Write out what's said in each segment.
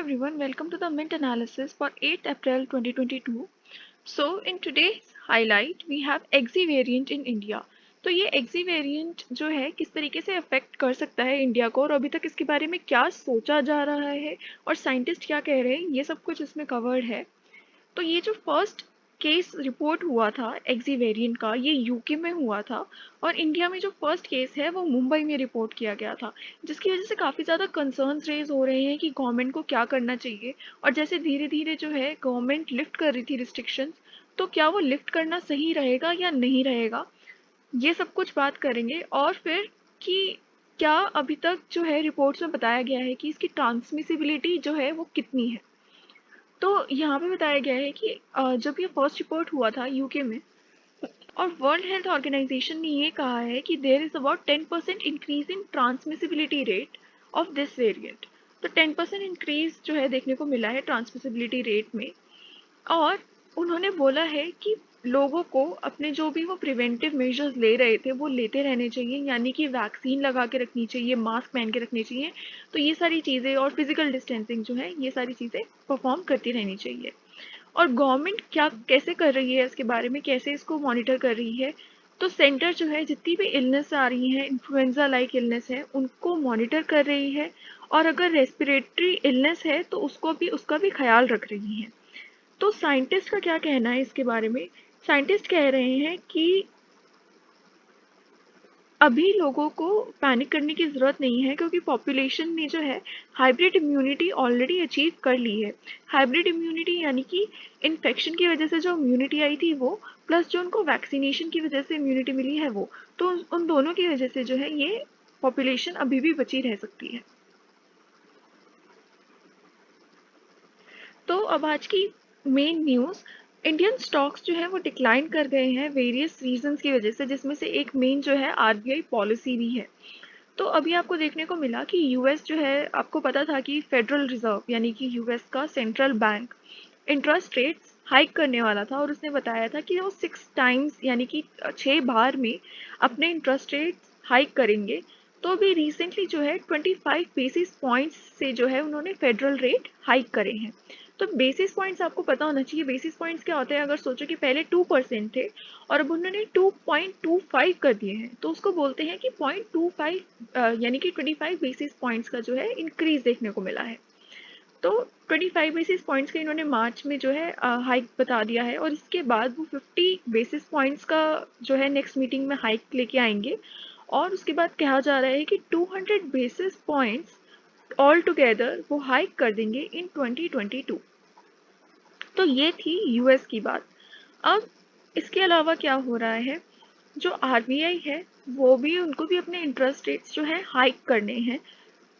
Everyone, welcome to the Mint analysis for 8th April 2022. So, in today's highlight, we have XZ variant in India. तो ये XZ variant जो है किस तरीके से अफेक्ट कर सकता है इंडिया को और अभी तक इसके बारे में क्या सोचा जा रहा है और साइंटिस्ट क्या कह रहे हैं, ये सब कुछ इसमें कवर्ड है। तो ये जो फर्स्ट केस रिपोर्ट हुआ था एक्सी वेरिएंट का, ये यूके में हुआ था और इंडिया में जो फर्स्ट केस है वो मुंबई में रिपोर्ट किया गया था, जिसकी वजह से काफ़ी ज़्यादा कंसर्न्स रेज हो रहे हैं कि गवर्नमेंट को क्या करना चाहिए। और जैसे धीरे धीरे जो है गवर्नमेंट लिफ्ट कर रही थी रिस्ट्रिक्शंस, तो क्या वो लिफ्ट करना सही रहेगा या नहीं रहेगा, ये सब कुछ बात करेंगे। और फिर कि क्या अभी तक जो है रिपोर्ट्स में बताया गया है कि इसकी ट्रांसमिसिबिलिटी जो है वो कितनी है। तो यहाँ पे बताया गया है कि जब ये फर्स्ट रिपोर्ट हुआ था यूके में, और वर्ल्ड हेल्थ ऑर्गेनाइजेशन ने ये कहा है कि there is about 10% increase in transmissibility rate of this variant. तो 10% इंक्रीज जो है देखने को मिला है ट्रांसमिसिबिलिटी रेट में। और उन्होंने बोला है कि लोगों को अपने जो भी वो प्रिवेंटिव मेजर्स ले रहे थे वो लेते रहने चाहिए, यानी कि वैक्सीन लगा के रखनी चाहिए, मास्क पहन के रखनी चाहिए। तो ये सारी चीज़ें और फिजिकल डिस्टेंसिंग जो है ये सारी चीज़ें परफॉर्म करती रहनी चाहिए। और गवर्नमेंट क्या कैसे कर रही है इसके बारे में, कैसे इसको मॉनिटर कर रही है। तो सेंटर जो है जितनी भी इलनेस आ रही हैं, इन्फ्लुएंजा लाइक इलनेस है, उनको मॉनिटर कर रही है। और अगर रेस्पिरेटरी इलनेस है तो उसका भी ख्याल रख रही है। तो साइंटिस्ट का क्या कहना है इसके बारे में। साइंटिस्ट कह रहे हैं कि अभी लोगों को पैनिक करने की ज़रूरत नहीं है, क्योंकि पॉपुलेशन ने जो है हाइब्रिड इम्यूनिटी ऑलरेडी अचीव कर ली है। हाइब्रिड इम्यूनिटी यानी कि इन्फेक्शन की वजह से जो इम्यूनिटी आई थी वो, प्लस जो उनको वैक्सीनेशन की वजह से इम्यूनिटी मिली है वो, तो उन दोनों की वजह से जो है ये पॉपुलेशन अभी भी बची रह सकती है। तो अब आज की मेन न्यूज़, इंडियन स्टॉक्स जो है वो डिक्लाइन कर गए हैं वेरियस रीजंस की वजह से, जिसमें से एक मेन जो है आरबीआई पॉलिसी भी है। तो अभी आपको देखने को मिला कि यूएस जो है, आपको पता था कि फेडरल रिजर्व यानी कि यूएस का central bank interest rates hike करने वाला था, और उसने बताया था कि वो 6 टाइम्स यानी कि 6 बार में अपने इंटरेस्ट रेट्स हाइक करेंगे। तो अभी रिसेंटली जो है 25 बेसिस पॉइंट्स से जो है उन्होंने फेडरल रेट हाइक करे हैं। तो बेसिस पॉइंट्स आपको पता होना चाहिए, बेसिस पॉइंट्स क्या होते हैं। अगर सोचो कि पहले 2% थे और अब उन्होंने 2.25 कर दिए हैं, तो उसको बोलते हैं कि 0.25 यानी कि 25 बेसिस पॉइंट्स का जो है इंक्रीज देखने को मिला है। तो 25 बेसिस पॉइंट्स का इन्होंने मार्च में जो है हाइक बता दिया है, और इसके बाद वो 50 बेसिस पॉइंट्स का जो है नेक्स्ट मीटिंग में हाइक लेके आएंगे। और उसके बाद कहा जा रहा है कि 200 बेसिस पॉइंट्स ऑल टुगेदर वो हाइक कर देंगे इन 2022। तो ये थी यूएस की बात। अब इसके अलावा क्या हो रहा है, जो आरबीआई है वो भी, उनको भी अपने इंटरेस्ट रेट्स जो है हाइक करने हैं।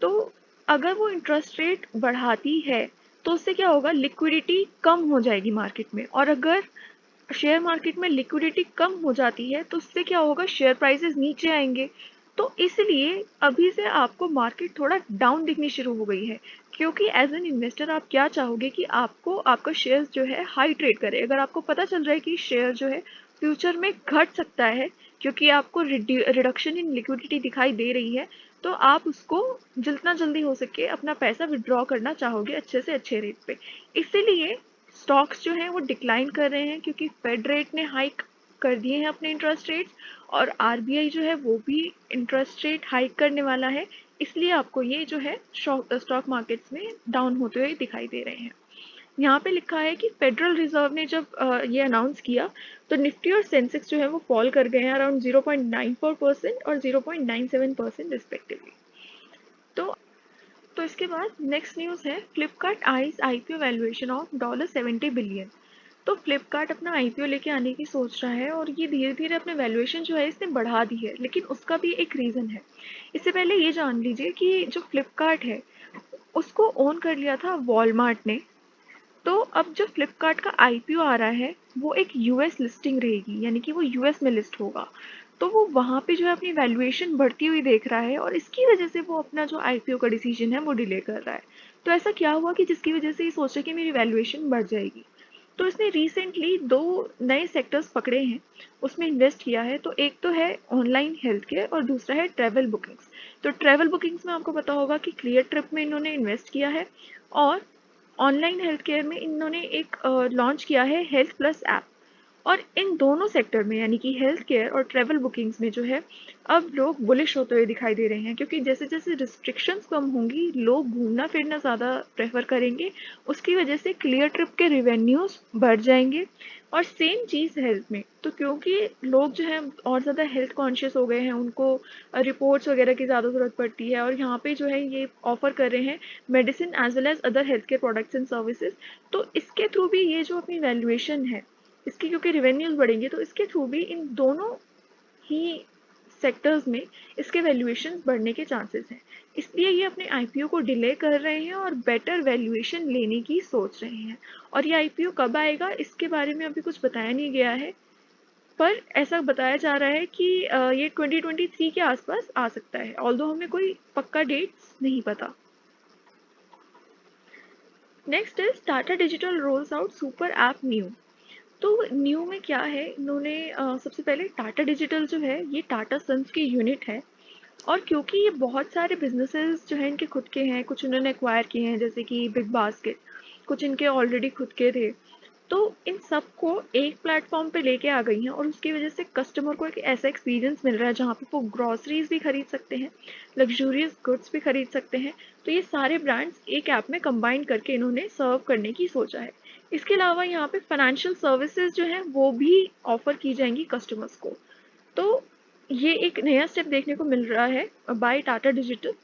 तो अगर वो इंटरेस्ट रेट बढ़ाती है तो उससे क्या होगा, लिक्विडिटी कम हो जाएगी मार्केट में। और अगर शेयर मार्केट में लिक्विडिटी कम हो जाती है तो उससे क्या होगा, शेयर प्राइसेस नीचे आएंगे। तो इसलिए अभी से आपको मार्केट थोड़ा डाउन दिखनी शुरू हो गई है, क्योंकि एज एन इन्वेस्टर आप क्या चाहोगे कि आपको आपका शेयर जो है हाई ट्रेड करे। अगर आपको पता चल रहा है कि शेयर जो है फ्यूचर में घट सकता है, क्योंकि आपको रिडक्शन इन लिक्विडिटी दिखाई दे रही है, तो आप उसको जितना जल्दी हो सके अपना पैसा विड्रॉ करना चाहोगे अच्छे से अच्छे रेट पे। इसीलिए स्टॉक्स जो हैं वो डिक्लाइन कर रहे हैं, क्योंकि फेड रेट ने हाइक कर दिए हैं अपने इंटरेस्ट रेट्स, और आरबीआई जो है वो भी इंटरेस्ट रेट हाइक करने वाला है। इसलिए आपको ये जो है स्टॉक मार्केट्स में डाउन होते हुए दिखाई दे रहे हैं। यहाँ पे लिखा है कि फेडरल रिजर्व ने जब ये अनाउंस किया तो निफ्टी और सेंसेक्स जो है वो फॉल कर गए हैं अराउंड 0.94% और 0.97% रिस्पेक्टिवली। तो तो इसके बाद नेक्स्ट न्यूज़ है, Flipkart eyes IPO valuation of $70 billion. तो फ्लिपकार्ट अपना आईपीओ लेके आने की सोच रहा है, और ये धीरे धीरे अपने वैल्यूएशन जो है इसने बढ़ा दी है, लेकिन उसका भी एक रीज़न है। इससे पहले ये जान लीजिए कि जो फ्लिपकार्ट है उसको ओन कर लिया था वॉलमार्ट ने। तो अब जो फ्लिपकार्ट का आईपीओ आ रहा है वो एक यूएस लिस्टिंग रहेगी, यानी कि वो यूएस में लिस्ट होगा। तो वो वहाँ पे जो है अपनी वैल्यूएशन बढ़ती हुई देख रहा है, और इसकी वजह से वो अपना जो आईपीओ का डिसीजन है वो डिले कर रहा है। तो ऐसा क्या हुआ कि जिसकी वजह से ये सोच रहा है कि मेरी वैल्यूएशन बढ़ जाएगी। तो इसने रिसेंटली 2 नए सेक्टर्स पकड़े हैं, उसमें इन्वेस्ट किया है। तो एक तो है ऑनलाइन हेल्थ केयर और दूसरा है ट्रैवल बुकिंग्स। तो ट्रैवल बुकिंग्स में आपको पता होगा कि क्लियर ट्रिप में इन्होंने इन्वेस्ट किया है, और ऑनलाइन हेल्थ केयर में इन्होंने एक लॉन्च किया है हेल्थ प्लस ऐप। और इन दोनों सेक्टर में यानी कि हेल्थ केयर और ट्रैवल बुकिंग्स में जो है अब लोग बुलिश होते हुए दिखाई दे रहे हैं, क्योंकि जैसे जैसे रिस्ट्रिक्शंस कम होंगी लोग घूमना फिरना ज़्यादा प्रेफर करेंगे, उसकी वजह से क्लियर ट्रिप के रिवेन्यूज बढ़ जाएंगे। और सेम चीज़ हेल्थ में, तो क्योंकि लोग जो है और ज़्यादा हेल्थ कॉन्शियस हो गए हैं, उनको रिपोर्ट्स वगैरह की ज़्यादा ज़रूरत पड़ती है, और यहाँ पे जो है ये ऑफर कर रहे हैं medicine as well as other health care products and services. तो इसके थ्रू भी ये जो अपनी वैल्यूएशन है इसकी, क्योंकि रेवेन्यूज बढ़ेंगे, तो इसके थ्रू भी इन दोनों ही सेक्टर्स में इसके वैल्यूएशन बढ़ने के चांसेस हैं। इसलिए ये अपने आईपीओ को डिले कर रहे हैं और बेटर वैल्यूएशन लेने की सोच रहे हैं। और ये आईपीओ कब आएगा इसके बारे में अभी कुछ बताया नहीं गया है, पर ऐसा बताया जा रहा है कि ये 2023 के आसपास आ सकता है, ऑल्दो हमें कोई पक्का डेट्स नहीं पता। Next is Tata digital roles out super app new. तो न्यू में क्या है, इन्होंने सबसे पहले टाटा डिजिटल जो है ये टाटा सन्स की यूनिट है, और क्योंकि ये बहुत सारे बिजनेसेस जो हैं इनके खुद के हैं, कुछ उन्होंने एक्वायर किए हैं जैसे कि बिग बास्केट, कुछ इनके ऑलरेडी खुद के थे, तो इन सबको एक प्लेटफॉर्म पे लेके आ गई हैं, और उसकी वजह से कस्टमर को एक ऐसा एक्सपीरियंस मिल रहा है जहाँ पे वो ग्रॉसरीज भी खरीद सकते हैं, लग्जूरियस गुड्स भी खरीद सकते हैं। तो ये सारे ब्रांड्स एक ऐप में कंबाइन करके इन्होंने सर्व करने की सोचा है। इसके अलावा यहाँ पे फाइनेंशियल सर्विसेज जो हैं वो भी ऑफर की जाएंगी कस्टमर्स को। तो ये एक नया स्टेप देखने को मिल रहा है बाय टाटा डिजिटल,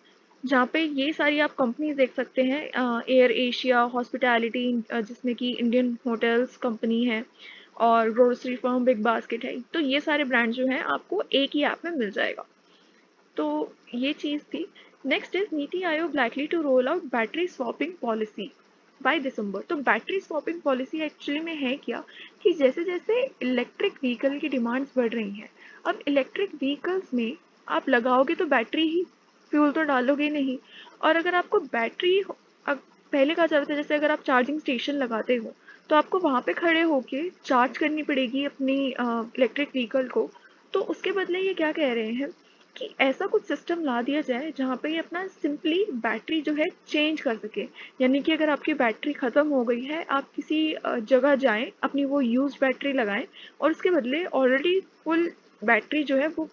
जहाँ पे ये सारी आप कंपनीज देख सकते हैं, एयर एशिया, हॉस्पिटैलिटी, जिसमें कि इंडियन होटल्स कंपनी है, और ग्रोसरी फर्म बिग बास्केट है। तो ये सारे ब्रांड जो हैं आपको एक ही ऐप में मिल जाएगा। तो ये चीज़ थी। Next is NITI Aayog likely to roll out battery swapping policy by December. तो बैटरी स्वैपिंग पॉलिसी एक्चुअली में है क्या, कि जैसे जैसे इलेक्ट्रिक व्हीकल की डिमांड्स बढ़ रही हैं, अब इलेक्ट्रिक व्हीकल्स में आप लगाओगे तो बैटरी ही, फ्यूल तो डालोगे नहीं। और अगर आपको बैटरी पहले कहा जाता था जैसे अगर आप चार्जिंग स्टेशन लगाते हो तो आपको वहाँ पे खड़े होके चार्ज करनी पड़ेगी अपनी इलेक्ट्रिक व्हीकल को। तो उसके बदले ये क्या कह रहे हैं कि ऐसा कुछ सिस्टम ला दिया जाए जहाँ पे ये अपना सिंपली बैटरी जो है चेंज कर सके। यानी कि अगर आपकी बैटरी ख़त्म हो गई है, आप किसी जगह जाएं, अपनी वो यूज बैटरी लगाएं, और उसके बदले ऑलरेडी फुल बैटरी जो है वो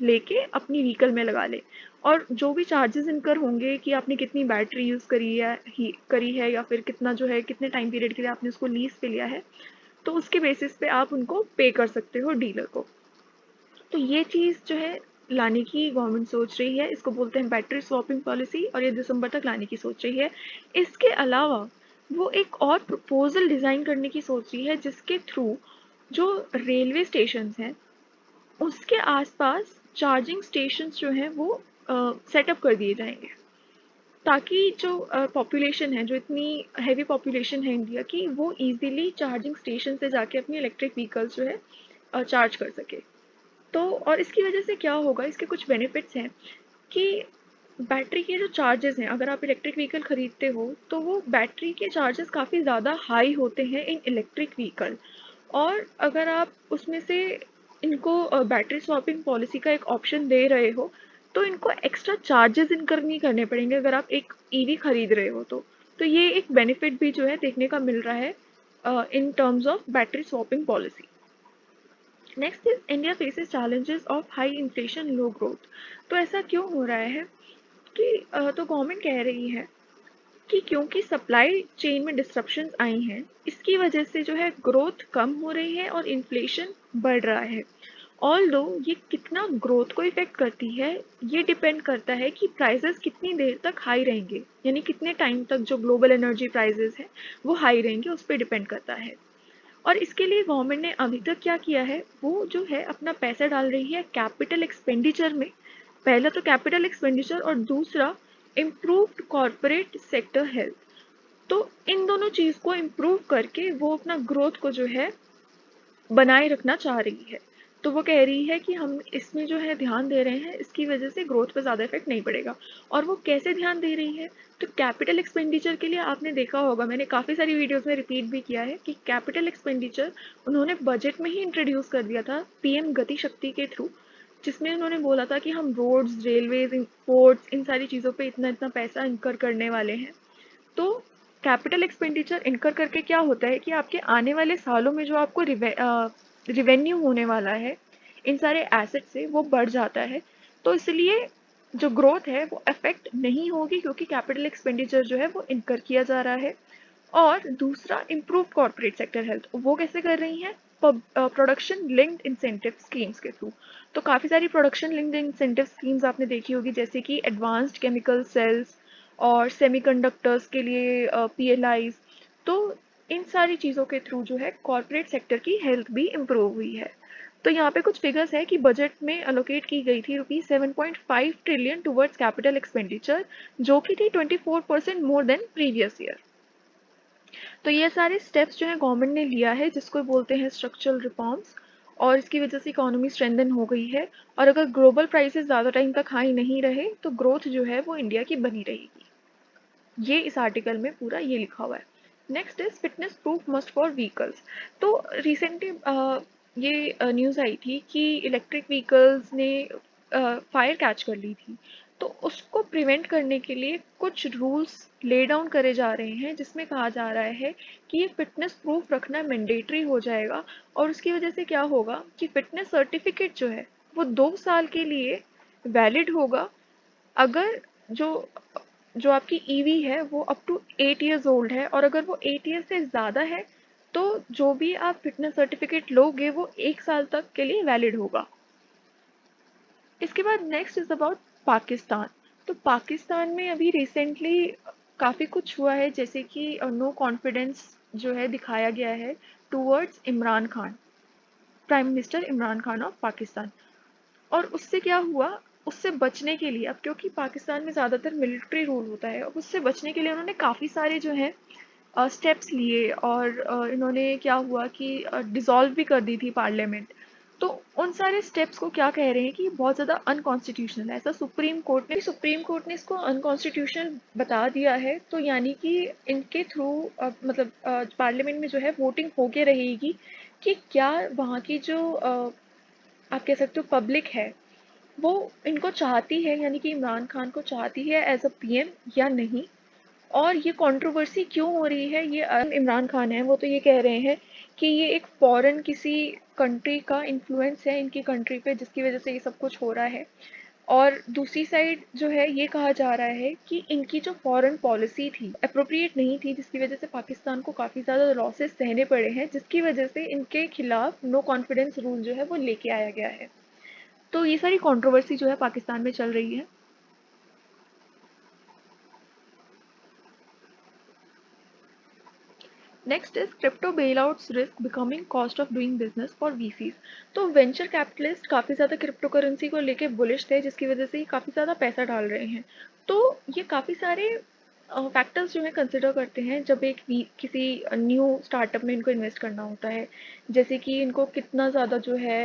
लेके अपनी व्हीकल में लगा लें। और जो भी चार्जेस इनकर होंगे कि आपने कितनी बैटरी यूज़ करी है, या फिर कितना जो है कितने टाइम पीरियड के लिए आपने उसको लीज पे लिया है, तो उसके बेसिस पे आप उनको पे कर सकते हो डीलर को। तो ये चीज़ जो है लाने की गवर्नमेंट सोच रही है, इसको बोलते हैं बैटरी स्वैपिंग पॉलिसी, और ये दिसंबर तक लाने की सोच रही है। इसके अलावा वो एक और प्रपोजल डिज़ाइन करने की सोच रही है जिसके थ्रू जो रेलवे स्टेशन हैं उसके आसपास चार्जिंग स्टेशंस जो हैं वो सेटअप कर दिए जाएंगे, ताकि जो पॉपुलेशन है, जो इतनी हैवी पॉपुलेशन है इंडिया की, वो इजीली चार्जिंग स्टेशन से जाके अपनी इलेक्ट्रिक व्हीकल्स जो है चार्ज कर सके। तो और इसकी वजह से क्या होगा, इसके कुछ बेनिफिट्स हैं कि बैटरी के जो चार्जेस हैं, अगर आप इलेक्ट्रिक व्हीकल खरीदते हो तो वो बैटरी के चार्जेस काफ़ी ज़्यादा हाई होते हैं इन इलेक्ट्रिक व्हीकल। और अगर आप उसमें से इनको बैटरी स्वैपिंग पॉलिसी का एक ऑप्शन दे रहे हो तो इनको एक्स्ट्रा चार्जेस इनकर नहीं करने पड़ेंगे अगर आप एक ईवी खरीद रहे हो तो ये एक बेनिफिट भी जो है देखने का मिल रहा है in terms of battery swapping policy. Next is India faces challenges of high inflation low growth. तो ऐसा क्यों हो रहा है कि तो गवर्नमेंट कह रही है कि क्योंकि सप्लाई चेन में डिस्ट्रप्शंस आई हैं, इसकी वजह से जो है ग्रोथ कम हो रही है और इन्फ्लेशन बढ़ रहा है। ऑल्दो ये कितना ग्रोथ को इफेक्ट करती है, ये डिपेंड करता है कि प्राइसेस कितनी देर तक हाई रहेंगे, यानी कितने टाइम तक जो ग्लोबल एनर्जी प्राइसेस हैं वो हाई रहेंगे, उस पर डिपेंड करता है। और इसके लिए गवर्नमेंट ने अभी तक क्या किया है, वो जो है अपना पैसा डाल रही है कैपिटल एक्सपेंडिचर में। पहला तो कैपिटल एक्सपेंडिचर और दूसरा इम्प्रूव्ड कॉरपोरेट सेक्टर हेल्थ। तो इन दोनों चीज़ को इम्प्रूव करके वो अपना ग्रोथ को जो है बनाए रखना चाह रही है। तो वो कह रही है कि हम इसमें जो है ध्यान दे रहे हैं, इसकी वजह से ग्रोथ पे ज़्यादा इफेक्ट नहीं पड़ेगा। और वो कैसे ध्यान दे रही है, तो कैपिटल एक्सपेंडिचर के लिए आपने देखा होगा, मैंने काफ़ी सारी वीडियोस में रिपीट भी किया है कि कैपिटल एक्सपेंडिचर उन्होंने बजट में ही इंट्रोड्यूस कर दिया था पीएम गति शक्ति के थ्रू, जिसमें उन्होंने बोला था कि हम रोड्स, रेलवेज, पोर्ट्स, इन सारी चीज़ों पे इतना इतना पैसा इनकर करने वाले हैं। तो कैपिटल एक्सपेंडिचर इनकर करके क्या होता है कि आपके आने वाले सालों में जो आपको रिवेन्यू होने वाला है इन सारे एसेट से, वो बढ़ जाता है। तो इसलिए जो ग्रोथ है वो अफेक्ट नहीं होगी, क्योंकि कैपिटल एक्सपेंडिचर जो है वो इनकर किया जा रहा है। और दूसरा, इम्प्रूव कॉर्पोरेट सेक्टर हेल्थ, वो कैसे कर रही हैं, प्रोडक्शन लिंक्ड इंसेंटिव स्कीम्स के थ्रू। तो काफ़ी सारी प्रोडक्शन लिंक्ड इंसेंटिव स्कीम्स आपने देखी होगी, जैसे कि एडवांस्ड केमिकल सेल्स और सेमीकंडक्टर्स के लिए पीएलआईज। तो इन सारी चीज़ों के थ्रू जो है कॉर्पोरेट सेक्टर की हेल्थ भी इम्प्रूव हुई है। तो यहाँ पे कुछ फिगर्स है कि बजट में अलोकेट की गई थी ₹7.5 ट्रिलियन टुवर्ड्स कैपिटल एक्सपेंडिचर, जो कि थी 24% मोर देन प्रीवियस ईयर। तो ये सारे स्टेप्स जो है गवर्नमेंट ने लिया है, जिसको बोलते हैं स्ट्रक्चरल रिफॉर्म्स, और इसकी वजह से इकोनॉमी स्ट्रेंथन हो गई है। और अगर ग्लोबल प्राइसेस ज़्यादा टाइम तक हाई नहीं रहे तो ग्रोथ जो है वो इंडिया की बनी रहेगी। ये इस आर्टिकल में पूरा ये लिखा हुआ है। Next is fitness proof must for vehicles. तो रिसेंटली ये न्यूज़ आई थी कि इलेक्ट्रिक व्हीकल्स ने फायर कैच कर ली थी। तो उसको प्रिवेंट करने के लिए कुछ रूल्स ले डाउन करे जा रहे हैं, जिसमें कहा जा रहा है कि ये फिटनेस प्रूफ रखना मैंडेटरी हो जाएगा। और उसकी वजह से क्या होगा कि फिटनेस सर्टिफिकेट जो है वो 2 साल के लिए वैलिड होगा। अगर जो जो आपकी ईवी है वो अप टू 8 ईयर्स ओल्ड है, और अगर वो 8 ईयर से ज़्यादा है तो जो भी आप फिटनेस सर्टिफिकेट लोगे वो 1 साल तक के लिए वैलिड होगा। इसके बाद नेक्स्ट इज अबाउट पाकिस्तान। तो पाकिस्तान में अभी रिसेंटली काफ़ी कुछ हुआ है, जैसे कि नो कॉन्फिडेंस जो है दिखाया गया है towards Imran Khan, prime minister Imran Khan of Pakistan. और उससे क्या हुआ, उससे बचने के लिए, अब क्योंकि पाकिस्तान में ज़्यादातर मिलिट्री रूल होता है, अब उससे बचने के लिए उन्होंने काफ़ी सारे जो हैं स्टेप्स लिए। और इन्होंने क्या हुआ कि डिसॉल्व भी कर दी थी पार्लियामेंट। तो उन सारे स्टेप्स को क्या कह रहे हैं कि बहुत ज़्यादा अनकॉन्स्टिट्यूशनल है, ऐसा सुप्रीम कोर्ट ने इसको अनकॉन्स्टिट्यूशनल बता दिया है। तो यानी कि इनके थ्रू मतलब पार्लियामेंट में जो है वोटिंग होके रहेगी कि क्या वहाँ की जो आप कह सकते हो पब्लिक है, वो इनको चाहती है, यानी कि इमरान खान को चाहती है एज अ पीएम या नहीं। और ये कंट्रोवर्सी क्यों हो रही है, ये इमरान खान है वो तो ये कह रहे हैं कि ये एक फॉरेन किसी कंट्री का इन्फ्लुएंस है इनकी कंट्री पे, जिसकी वजह से ये सब कुछ हो रहा है। और दूसरी साइड जो है ये कहा जा रहा है कि इनकी जो फॉरेन पॉलिसी थी अप्रोप्रिएट नहीं थी, जिसकी वजह से पाकिस्तान को काफ़ी ज़्यादा लॉसेस सहने पड़े हैं, जिसकी वजह से इनके खिलाफ नो कॉन्फिडेंस रूल जो है वो लेके आया गया है। तो ये सारी कंट्रोवर्सी जो है पाकिस्तान में चल रही है। Next is crypto bailouts risk becoming cost of doing business for VCs. तो वेंचर कैपिटलिस्ट काफ़ी ज़्यादा क्रिप्टो करेंसी को लेके बुलिश थे, जिसकी वजह से ये काफ़ी ज़्यादा पैसा डाल रहे हैं। तो ये काफ़ी सारे फैक्टर्स जो है कंसिडर करते हैं जब किसी न्यू स्टार्टअप में इनको इन्वेस्ट करना होता है। जैसे कि इनको कितना ज़्यादा जो है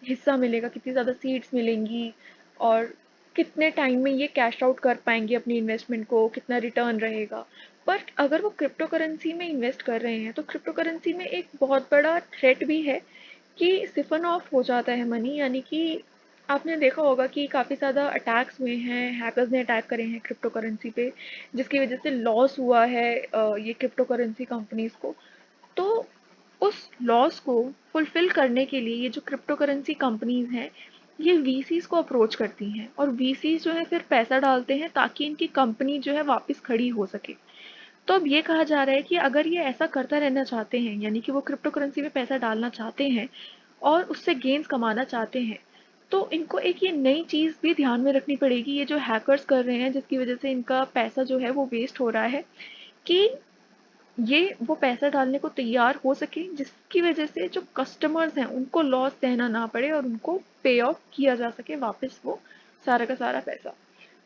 हिस्सा मिलेगा, कितनी ज़्यादा सीड्स मिलेंगी, और कितने टाइम में ये कैश आउट कर पाएंगे अपनी इन्वेस्टमेंट को, कितना रिटर्न रहेगा। पर अगर वो क्रिप्टो करेंसी में इन्वेस्ट कर रहे हैं तो क्रिप्टो करेंसी में एक बहुत बड़ा थ्रेट भी है कि सिफन ऑफ हो जाता है मनी। यानी कि आपने देखा होगा कि काफ़ी ज़्यादा अटैक्स हुए हैं, हैकर्स ने अटैक करे हैं क्रिप्टो करेंसी पे, जिसकी वजह से लॉस हुआ है ये क्रिप्टो करेंसी कंपनीज को। तो उस लॉस को फुलफिल करने के लिए ये जो क्रिप्टो करेंसी कंपनीज हैं, ये वीसीज को अप्रोच करती हैं, और वीसीज जो है फिर पैसा डालते हैं ताकि इनकी कंपनी जो है वापस खड़ी हो सके। तो अब ये कहा जा रहा है कि अगर ये ऐसा करता रहना चाहते हैं, यानी कि वो क्रिप्टो करेंसी में पैसा डालना चाहते हैं और उससे गेन्स कमाना चाहते हैं, तो इनको एक ये नई चीज़ भी ध्यान में रखनी पड़ेगी, ये जो हैकर्स कर रहे हैं जिसकी वजह से इनका पैसा जो है वो वेस्ट हो रहा है, कि ये वो पैसा डालने को तैयार हो सके, जिसकी वजह से जो कस्टमर्स हैं उनको लॉस सहना ना पड़े और उनको पे ऑफ किया जा सके वापस वो सारा का सारा पैसा।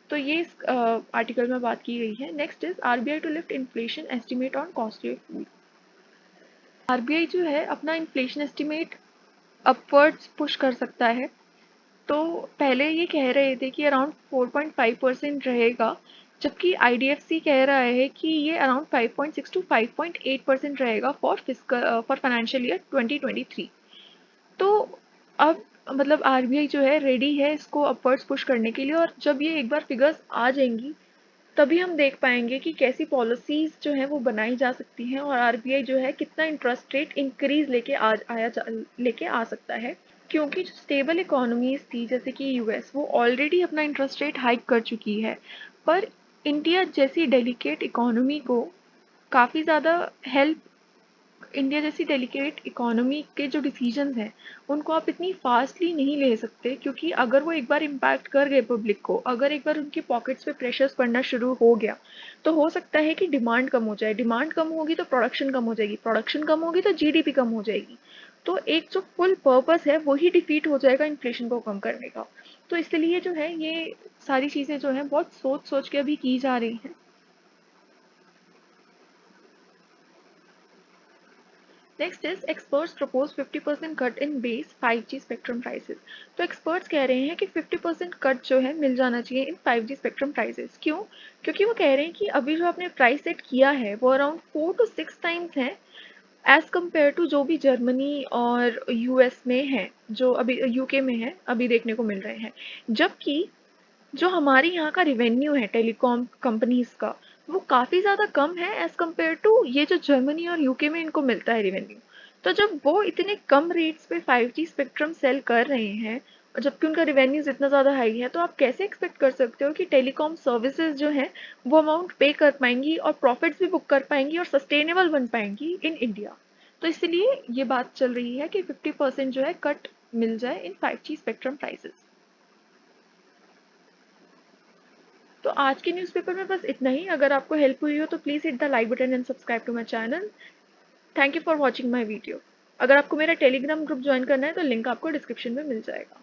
तो ये इस आर्टिकल में बात की गई है। Next is RBI to lift inflation estimate on costly food. RBI जो है अपना इन्फ्लेशन एस्टिमेट अपवर्ड्स पुश कर सकता है। तो पहले ये कह रहे थे कि अराउंड 4.5% रहेगा, जबकि आईडीएफसी कह रहा है कि ये अराउंड 5.6 टू 5.8% रहेगा फॉर फाइनेंशियल ईयर 2023। तो अब मतलब आरबीआई जो है रेडी है इसको अपवर्ड्स पुश करने के लिए, और जब ये एक बार फिगर्स आ जाएंगी तभी हम देख पाएंगे कि कैसी पॉलिसीज जो है वो बनाई जा सकती हैं, और आरबीआई जो है कितना इंटरेस्ट रेट इंक्रीज लेके आ सकता है। क्योंकि जो स्टेबल इकोनॉमीज थी जैसे कि यूएस, वो ऑलरेडी अपना इंटरेस्ट रेट हाइक कर चुकी है, पर इंडिया जैसी डेलिकेट इकोनॉमी को काफ़ी ज़्यादा हेल्प इंडिया जैसी डेलिकेट इकोनॉमी के जो डिसीजंस हैं उनको आप इतनी फास्टली नहीं ले सकते, क्योंकि अगर वो एक बार इम्पैक्ट कर गए पब्लिक को, अगर एक बार उनकी पॉकेट्स पे प्रेशर्स पड़ना शुरू हो गया, तो हो सकता है कि डिमांड कम हो जाए, डिमांड कम होगी तो प्रोडक्शन कम हो जाएगी, प्रोडक्शन कम होगी तो जीडीपी कम हो जाएगी। तो एक जो फुल पर्पस है वही डिफीट हो जाएगा इन्फ्लेशन को कम करने का। तो इसलिए जो है ये सारी चीज़ें जो हैं बहुत सोच सोच के अभी की जा रही हैं। Next is experts propose 50% cut in base 5G spectrum prices. तो एक्सपर्ट्स कह रहे हैं कि 50% कट जो है मिल जाना चाहिए इन 5G स्पेक्ट्रम प्राइसेस। क्यों? क्योंकि वो कह रहे हैं कि अभी जो आपने प्राइस सेट किया है वो अराउंड 4 to 6 टाइम्स है एज कम्पेयर टू जो भी जर्मनी और यूएस में है, जो अभी यूके में है अभी देखने को मिल रहे हैं। जबकि जो हमारे यहाँ का रिवेन्यू है टेलीकॉम कंपनीज का, वो काफ़ी ज़्यादा कम है एज कम्पेयर टू ये जो जर्मनी और यूके में इनको मिलता है रिवेन्यू। तो जब वो इतने कम रेट्स पे 5G स्पेक्ट्रम सेल कर रहे हैं और जबकि उनका रिवेन्यूज इतना ज़्यादा हाई है, तो आप कैसे एक्सपेक्ट कर सकते हो कि टेलीकॉम सर्विसेज जो हैं वो अमाउंट पे कर पाएंगी और प्रॉफिट्स भी बुक कर पाएंगी और सस्टेनेबल बन पाएंगी इन इंडिया। तो इसलिए ये बात चल रही है कि 50% जो है कट मिल जाए इन 5G स्पेक्ट्रम प्राइसेस। तो आज के न्यूज़पेपर में बस इतना ही। अगर आपको हेल्प हुई हो तो please hit the like button and subscribe to my channel. Thank you for watching my video. अगर आपको मेरा टेलीग्राम ग्रुप ज्वाइन करना है तो लिंक आपको डिस्क्रिप्शन में मिल जाएगा।